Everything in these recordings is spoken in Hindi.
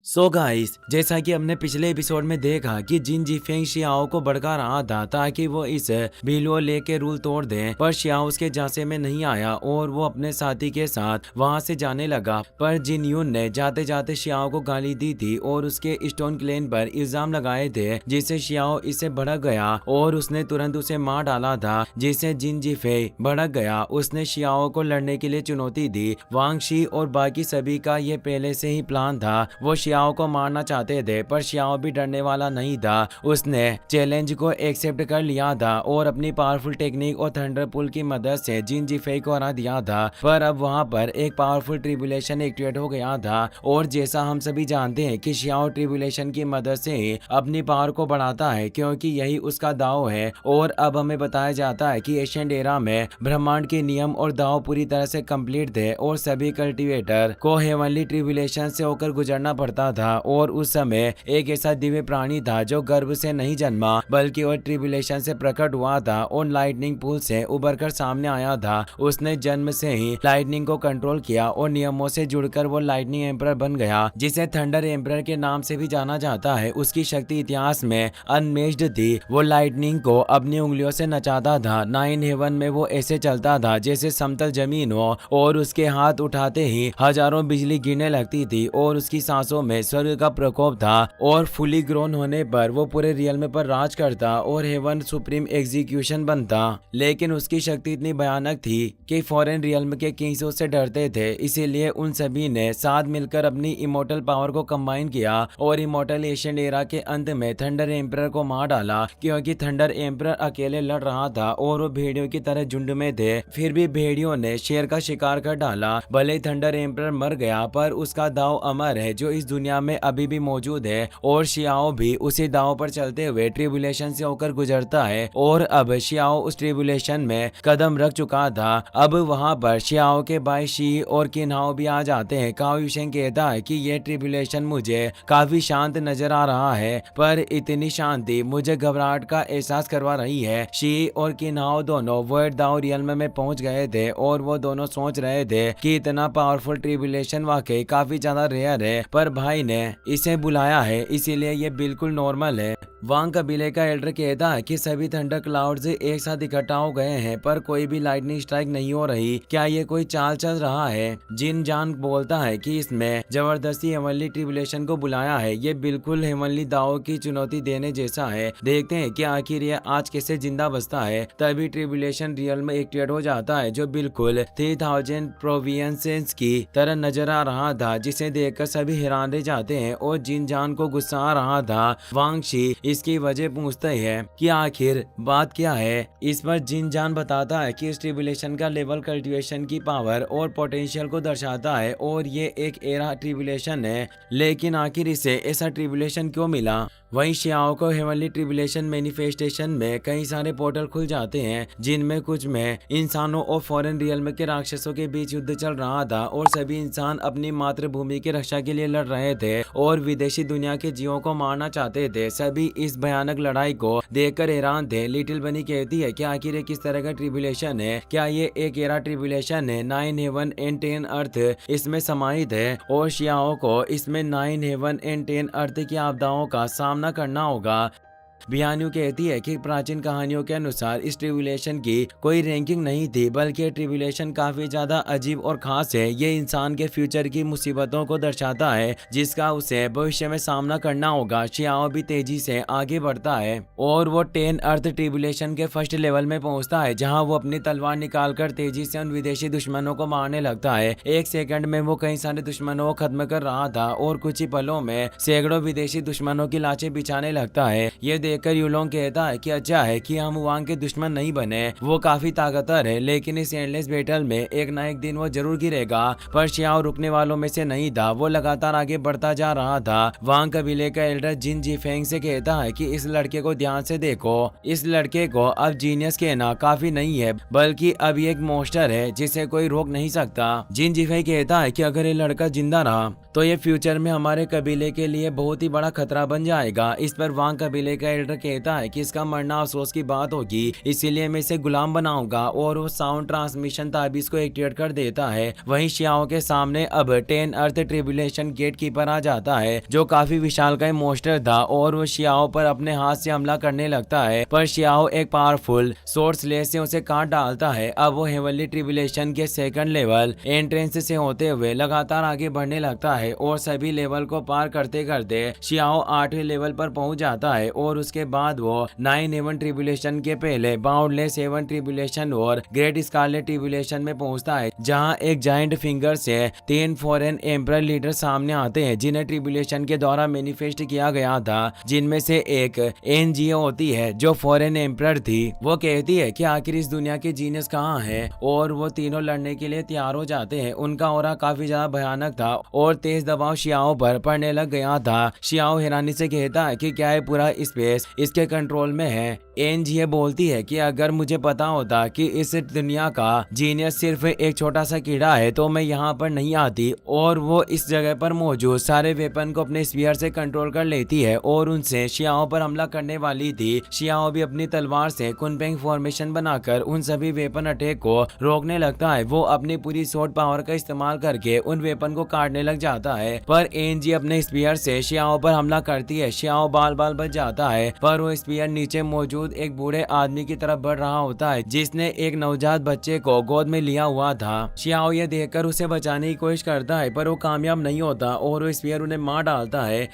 सो गाइस, जैसा कि हमने पिछले एपिसोड में देखा कि जिन जीफेंग शियाओ को भड़का रहा था ताकि वो इस बिलुओ लेक के रूल तोड़ दे, पर शियाओ उसके झांसे में नहीं आया और वो अपने साथी के साथ वहां से जाने लगा। पर जिन यून ने जाते जाते शियाओ को गाली दी थी और उसके स्टोन क्लेन पर इल्जाम लगाए थे, जिससे शियाओ इससे भड़क गया और उसने तुरंत उसे मार डाला था, जिससे जिन जीफे भड़क गया। उसने शियाओ को लड़ने के लिए चुनौती दी। वांग शी और बाकी सभी का ये पहले से ही प्लान था। वो शियाओ को मारना चाहते थे, पर शियाओ भी डरने वाला नहीं था। उसने चैलेंज को एक्सेप्ट कर लिया था और अपनी पावरफुल टेक्निक और थंडर पुल की मदद से जिन जीफे को हरा दिया था। पर अब वहां पर एक पावरफुल ट्रिब्यूलेशन एक्टिवेट हो गया था और जैसा हम सभी जानते हैं कि शियाओ ट्रिब्यूलेशन की मदद से ही अपनी पावर को बढ़ाता है, क्योंकि यही उसका दाव है। और अब हमें बताया जाता है कि एशियंट एरा में ब्रह्मांड के नियम और दाव पूरी तरह से कंप्लीट थे और सभी कल्टिवेटर को हेवनली ट्रिब्यूलेशन से होकर गुजरना पड़ता था। और उस समय एक ऐसा दिव्य प्राणी था जो गर्भ से नहीं जन्मा बल्कि और ट्रिब्यूलेशन से प्रकट हुआ था और लाइटनिंग पूल से उभरकर सामने आया था। उसने जन्म से ही लाइटनिंग को कंट्रोल किया और नियमों से जुड़कर वो लाइटनिंग एम्परर बन गया, जिसे थंडर एम्परर के नाम से भी जाना जाता है। उसकी शक्ति इतिहास में अनमेच्ड थी। वो लाइटनिंग को अपनी उंगलियों से नचाता था। 9 हेवन में वो ऐसे चलता था जैसे समतल जमीन हो और उसके हाथ उठाते ही हजारों बिजली गिरने लगती थी और उसकी सांसों में स्वर्ग का प्रकोप था। और फुली ग्रोन होने पर वो पूरे रियल्म पर राज करता और हेवन सुप्रीम एग्जीक्यूशन बनता। लेकिन उसकी शक्ति इतनी भयानक थी कि फॉरेन रियल्म के किंग्स उससे डरते थे। इसीलिए उन सभी ने साथ मिलकर अपनी इमोर्टल पावर को कंबाइन किया और इमोर्टल एशियन एरा के अंत में थंडर एम्परर को मार डाला, क्योंकि थंडर एम्परर अकेले लड़ रहा था और वो भेड़ियों की तरह झुंड में थे। फिर भी भेड़ियों ने शेर का शिकार कर डाला। भले ही थंडर एम्परर मर गया, पर उसका दाव अमर है जो इस दुनिया में अभी भी मौजूद है। और शियाओ भी उसी दाव पर चलते हुए ट्रिब्यूलेशन से होकर गुजरता है। और अब शियाओ उस ट्रिब्यूलेशन में कदम रख चुका था। अब वहां पर शियाओ के भाई शी और किन्हाओ भी आ जाते हैं। काओ युशेंग कहता है कि ये ट्रिब्यूलेशन मुझे काफी शांत नजर आ रहा है, पर इतनी शांति मुझे घबराहट का एहसास करवा रही है। शी और किन्हाओ दोनों वर्ल्ड दाव रियल्म में पहुंच गए थे और वो दोनों सोच रहे थे कि इतना पावरफुल ट्रिब्यूलेशन वाकई काफी ज्यादा रेयर है, पर भाई ने इसे बुलाया है इसीलिए ये बिल्कुल नॉर्मल है। वांग कबीले का एल्डर कहता है कि सभी थंडर क्लाउड्स एक साथ इकट्ठा हो गए हैं, पर कोई भी लाइटनिंग स्ट्राइक नहीं हो रही। क्या ये कोई चाल चल रहा है? जिन जान बोलता है कि इसमें जबरदस्ती हेवनली ट्रिब्यूलेशन को बुलाया है। ये बिल्कुल हेवनली दाव की चुनौती देने जैसा है। देखते हैं कि आखिर ये आज कैसे जिंदा बचता है। तभी ट्रिब्यूलेशन रियल में एक्टिवेट हो जाता है, जो बिल्कुल 3000 प्रोविंसेस की तरह नजर आ रहा था, जिसे देखकर सभी हैरान रह जाते हैं। और जिन जान को गुस्सा आ रहा था। वांग शी इसकी वजह पूछते हैं कि आखिर बात क्या है। इस पर जिन जान बताता है कि इस ट्रिब्यूलेशन का लेवल कल्टीवेशन की पावर और पोटेंशियल को दर्शाता है और ये एक एरा ट्रिब्यूलेशन है। लेकिन आखिर इसे ऐसा ट्रिब्यूलेशन क्यों मिला? वहीं शियाओ को हेवनली ट्रिब्यूलेशन मैनिफेस्टेशन में कई सारे पोर्टल खुल जाते हैं, जिनमें कुछ में इंसानों और फॉरेन रियल्म के राक्षसों के बीच युद्ध चल रहा था और सभी इंसान अपनी मातृभूमि की रक्षा के लिए लड़ रहे थे और विदेशी दुनिया के जीवों को मारना चाहते थे। सभी इस भयानक लड़ाई को देखकर हैरान थे। लिटिल बनी कहती है कि आखिर ये किस तरह का ट्रिब्यूलेशन है? क्या ये एक एरा ट्रिब्यूलेशन है? 9 हेवन एंड 10 अर्थ इसमें समाहित है और शियाओ को इसमें 9 हेवन एंड 10 अर्थ की आपदाओं का सामना करना होगा। बियान्यू कहती है कि प्राचीन कहानियों के अनुसार इस ट्रिब्यूलेशन की कोई रैंकिंग नहीं थी, बल्कि ट्रिब्यूलेशन काफी ज्यादा अजीब और खास है। ये इंसान के फ्यूचर की मुसीबतों को दर्शाता है, जिसका उसे भविष्य में सामना करना होगा। शियाओ भी तेजी से आगे बढ़ता है और वो 10 अर्थ ट्रिब्यूलेशन के फर्स्ट लेवल में पहुंचता है, जहां वो अपनी तलवार निकालकर तेजी से उन विदेशी दुश्मनों को मारने लगता है। एक सेकंड में वो कई सारे दुश्मनों को खत्म कर रहा था और कुछ ही पलों में सैकड़ों विदेशी दुश्मनों की लाशें बिछाने लगता है। ये देखकर यूलोंग कहता है कि अच्छा है कि हम वांग के दुश्मन नहीं बने। वो काफी ताकतवर है, लेकिन इस एंडलेस बैटल में एक ना एक दिन वो जरूर गिरेगा। पर शियाओ रुकने वालों में से नहीं था। वो लगातार आगे बढ़ता जा रहा था। वांग कबीले का एल्डर जिन जीफेंग से कहता है कि इस लड़के को ध्यान से देखो। इस लड़के को अब जीनियस कहना काफी नहीं है, बल्कि अब ये एक मॉन्स्टर है जिसे कोई रोक नहीं सकता। जिन जीफेंग कहता है कि अगर ये लड़का जिंदा रहा तो ये फ्यूचर में हमारे कबीले के लिए बहुत ही बड़ा खतरा बन जाएगा। इस पर वांग कबीले का एल्डर कहता है कि इसका मरना अफसोस की बात होगी, इसीलिए मैं इसे गुलाम बनाऊंगा और वो साउंड ट्रांसमिशन ताबीज को एक्टिवेट कर देता है। वहीं शियाओ के सामने अब 10 अर्थ ट्रिब्यूलेशन गेट कीपर आ जाता है, जो काफी विशालकाय मोस्टर था और वो शियाओ पर अपने हाथ से हमला करने लगता है, पर शियाओ एक पावरफुल सोर्ड स्लेट से उसे काट डालता है। अब वो हेवनली ट्रिब्यूलेशन के सेकंड लेवल एंट्रेंस से होते हुए लगातार आगे बढ़ने लगता है और सभी लेवल को पार करते करते शियाओ 8वें लेवल पर पहुंच जाता है और उसके बाद वो 9 हेवन ट्रिब्यूलेशन के पहले बाउंडलेस हेवन ट्रिब्यूलेशन और ग्रेट स्कारलेट ट्रिब्यूलेशन में पहुंचता है, जहां एक जाइंट फिंगर से 3 फॉरेन एम्परर लीडर सामने आते हैं, जिन्हें ट्रिब्यूलेशन के द्वारा मैनिफेस्ट किया गया था। जिनमें से एक एनजीओ होती है जो फॉरेन एम्परर थी। वो कहती है कि आखिर इस दुनिया के जीनियस कहाँ है, और वो तीनों लड़ने के लिए तैयार हो जाते हैं। उनका ऑरा काफी ज्यादा भयानक था और तेज दबाव शियाओ पर पड़ने लग गया था। शियाओ हैरानी से कहता है कि क्या है पूरा स्पेस इसके कंट्रोल में है। एनजीए बोलती है कि अगर मुझे पता होता कि इस दुनिया का जीनियस सिर्फ एक छोटा सा कीड़ा है तो मैं यहाँ पर नहीं आती। और वो इस जगह पर मौजूद सारे वेपन को अपने स्पीयर से कंट्रोल कर लेती है और उनसे शियाओ पर हमला करने वाली थी। शियाओ भी अपनी तलवार से कुनपेंग फॉर्मेशन बनाकर उन सभी वेपन अटैक को रोकने लगता है। वो अपनी पूरी शॉर्ट पावर का इस्तेमाल करके उन वेपन को काटने लग जाता है, पर एनजी अपने स्पीयर से शियाओ पर हमला करती है। शियाओ बाल बाल बच जाता है, पर वो स्पीयर नीचे मौजूद एक बूढ़े आदमी की तरफ बढ़ रहा होता है, जिसने एक नवजात बच्चे को गोद में लिया हुआ था। शियाओ ये देखकर उसे बचाने की कोशिश करता है, पर वो कामयाब नहीं होता और वो स्पीयर उन्हें मार डालता है।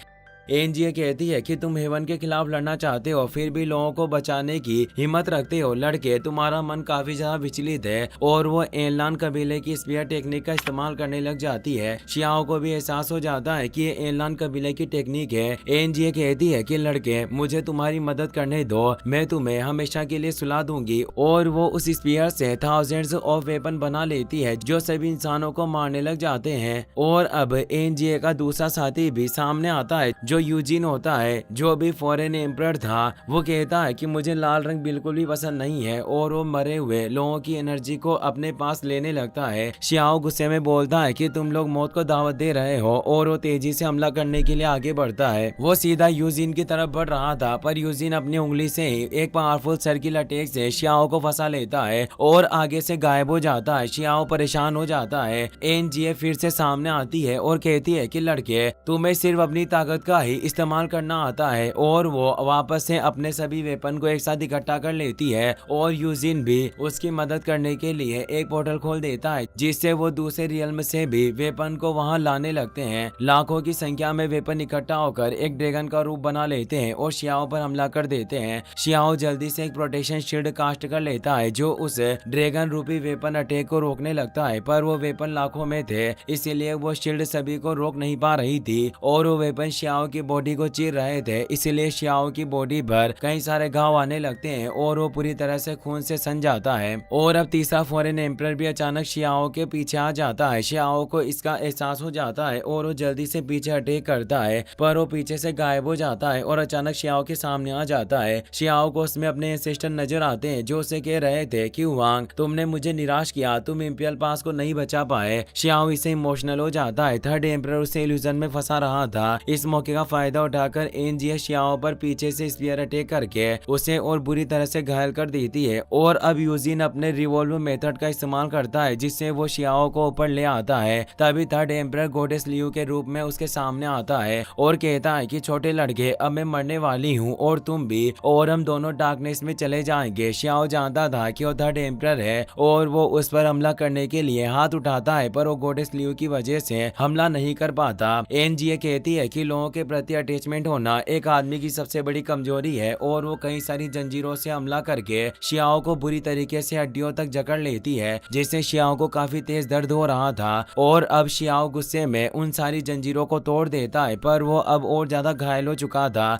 एनजीए कहती है कि तुम हेवन के खिलाफ लड़ना चाहते हो, फिर भी लोगों को बचाने की हिम्मत रखते हो। लड़के, तुम्हारा मन काफी ज्यादा विचलित है। और वो एनलान कबीले की स्पीयर टेक्निक का इस्तेमाल करने लग जाती है। शियाओ को भी एहसास हो जाता है कि ये एनलान कबीले की टेक्निक है। एनजीए कहती है कि लड़के, मुझे तुम्हारी मदद करने दो, मैं तुम्हें हमेशा के लिए सुला दूंगी। और वो उस स्पीयर से थाउजेंड्स ऑफ वेपन बना लेती है जो सभी इंसानों को मारने लग जाते हैं। और अब एनजीए का दूसरा साथी भी सामने आता है जो यूजिन होता है, जो भी फॉरेन एम्परर था। वो कहता है कि मुझे लाल रंग बिल्कुल भी पसंद नहीं है और वो मरे हुए लोगों की एनर्जी को अपने पास लेने लगता है। शियाओ गुस्से में बोलता है कि तुम लोग मौत को दावत दे रहे हो और वो तेजी से हमला करने के लिए आगे बढ़ता है। वो सीधा यूजिन की तरफ बढ़ रहा था, पर यूजिन अपनी उंगली से ही एक पावरफुल सर्किल अटैक से शियाओ को फंसा लेता है और आगे से गायब हो जाता है। शियाओ परेशान हो जाता है। एनजीए फिर से सामने आती है और कहती है कि लड़के, तुम्हें सिर्फ अपनी ताकत का ही इस्तेमाल करना आता है। और वो वापस से अपने सभी वेपन को एक साथ इकट्ठा कर लेती है और यूजिन भी उसकी मदद करने के लिए एक पोर्टल खोल देता है, जिससे वो दूसरे रियल्म से भी वेपन को वहां लाने लगते हैं। लाखों की संख्या में वेपन इकट्ठा होकर एक ड्रैगन का रूप बना लेते हैं और शियाओ पर हमला कर देते हैं। शियाओ जल्दी से एक प्रोटेक्शन शील्ड कास्ट कर लेता है जो उस ड्रैगन रूपी वेपन अटैक को रोकने लगता है, पर वो वेपन लाखों में थे, इसीलिए वो शील्ड सभी को रोक नहीं पा रही थी और वो वेपन शियाओ की बॉडी को चीर रहे थे। इसलिए शियाओ की बॉडी पर कई सारे घाव आने लगते हैं और वो पूरी तरह से खून से सन जाता है। और अब तीसरा फॉरेन एम्परर भी अचानक शियाओ के पीछे आ जाता है। शियाओ को इसका एहसास हो जाता है और वो जल्दी से पीछे अटैक करता है, पर वो पीछे से गायब हो जाता है और अचानक शियाओ के सामने आ जाता है। शियाओ को उसमें अपने एंसेस्टर नजर आते हैं जो उसे कह रहे थे कि वांग, तुमने मुझे निराश किया, तुम इंपियल पास को नहीं बचा पाए। शियाओ इससे इमोशनल हो जाता है। थर्ड एम्परर उसे इल्यूजन में फंसा रहा था। इस मौके का फायदा उठाकर एनजीए शियाओ पर पीछे से स्पीयर अटैक करके उसे और बुरी तरह से घायल कर देती है। और अब यूजिन अपने रिवॉल्व मेथड का इस्तेमाल करता है, जिससे वो शियाओ को ऊपर ले आता है। तभी थर्ड एम्परर गॉडेस लियू के रूप में उसके सामने आता है और कहता है कि छोटे लड़के, अब मैं मरने वाली हूँ और तुम भी, और हम दोनों डार्कनेस में चले जाएंगे। शियाओ जानता था कि वो थर्ड एम्परर है और वो उस पर हमला करने के लिए हाथ उठाता है, पर वो गॉडेस लियू की वजह से हमला नहीं कर पाता। एनजीए कहती है कि लोगों के प्रति अटैचमेंट होना एक आदमी की सबसे बड़ी कमजोरी है और वो कई सारी जंजीरों से हमला करके शियाओ को बुरी तरीके से हड्डियों तक जकड़ लेती है, जिससे शियाओ को काफी तेज दर्द हो रहा था। और अब शियाओ गुस्से में उन सारी जंजीरों को तोड़ देता है, पर वो अब और ज्यादा घायल हो चुका था।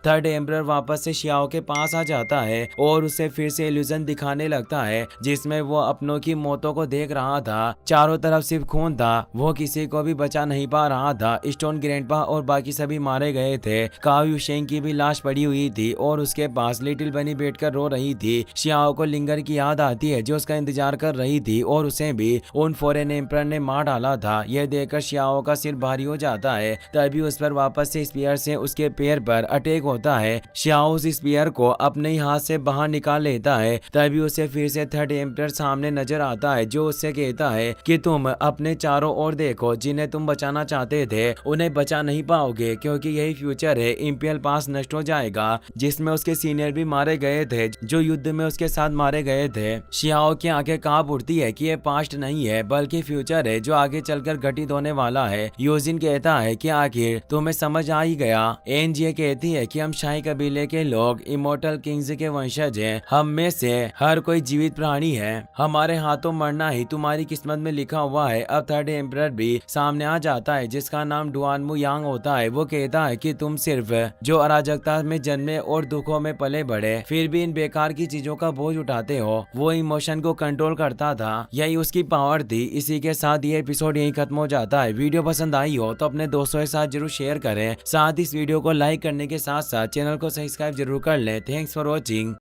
थर्ड एम्परर वापस से शियाओ के पास आ जाता है और उसे फिर से इल्यूजन दिखाने लगता है जिसमें वो अपनों की मौतों को देख रहा था। चारों तरफ सिर्फ खून था, वो किसी को भी बचा नहीं पा रहा था। स्टोन ग्रैंडपा और बाकी सभी मारे गए थे। काओ युशेंग की भी लाश पड़ी हुई थी और उसके पास लिटिल बनी बैठकर रो रही थी। शियाओ को लिंगर की याद आती है जो उसका इंतजार कर रही थी और उसे भी उन फॉरेन एम्परर ने मार डाला था। यह देखकर शियाओ का सिर भारी हो जाता है। तभी उस पर वापस से स्पीयर से उसके पैर पर अटैक होता है। शियाओ उस स्पीयर को अपने ही हाथ से बाहर निकाल लेता है। तभी उसे फिर से थर्ड एम्परर सामने नजर आता है जो उससे कहता है कि तुम अपने चारों ओर देखो, जिन्हें तुम बचाना चाहते थे उन्हें बचा नहीं पाओगे क्योंकि यही फ्यूचर है। इंपियल पास नष्ट हो जाएगा जिसमें उसके सीनियर भी मारे गए थे जो युद्ध में उसके साथ मारे गए थे। शियाओ की आंखें कांप उठती है कि यह पास्ट नहीं है बल्कि फ्यूचर है जो आगे चलकर घटित होने वाला है। योजिन कहता है कि आखिर तुम्हें समझ आ ही गया। एनजे कहती है कि हम शाही कबीले के लोग इमोर्टल किंग्स के वंशज हैं। हम में से हर कोई जीवित प्राणी है, हमारे हाथों मरना ही तुम्हारी किस्मत में लिखा हुआ है। अब थर्ड एम्परर भी सामने आ जाता है जिसका नाम डुआनमू यांग होता है। वो कहता है कि तुम सिर्फ जो अराजकता में जन्मे और दुखों में पले बढ़े फिर भी इन बेकार की चीजों का बोझ उठाते हो। वो इमोशन को कंट्रोल करता था, यही उसकी पावर थी। इसी के साथ ये एपिसोड यही खत्म हो जाता है। वीडियो पसंद आई हो तो अपने दोस्तों के साथ जरूर शेयर करें। साथ इस वीडियो को लाइक करने के साथ साथ चैनल को सब्सक्राइब जरूर कर लें। Thanks for watching.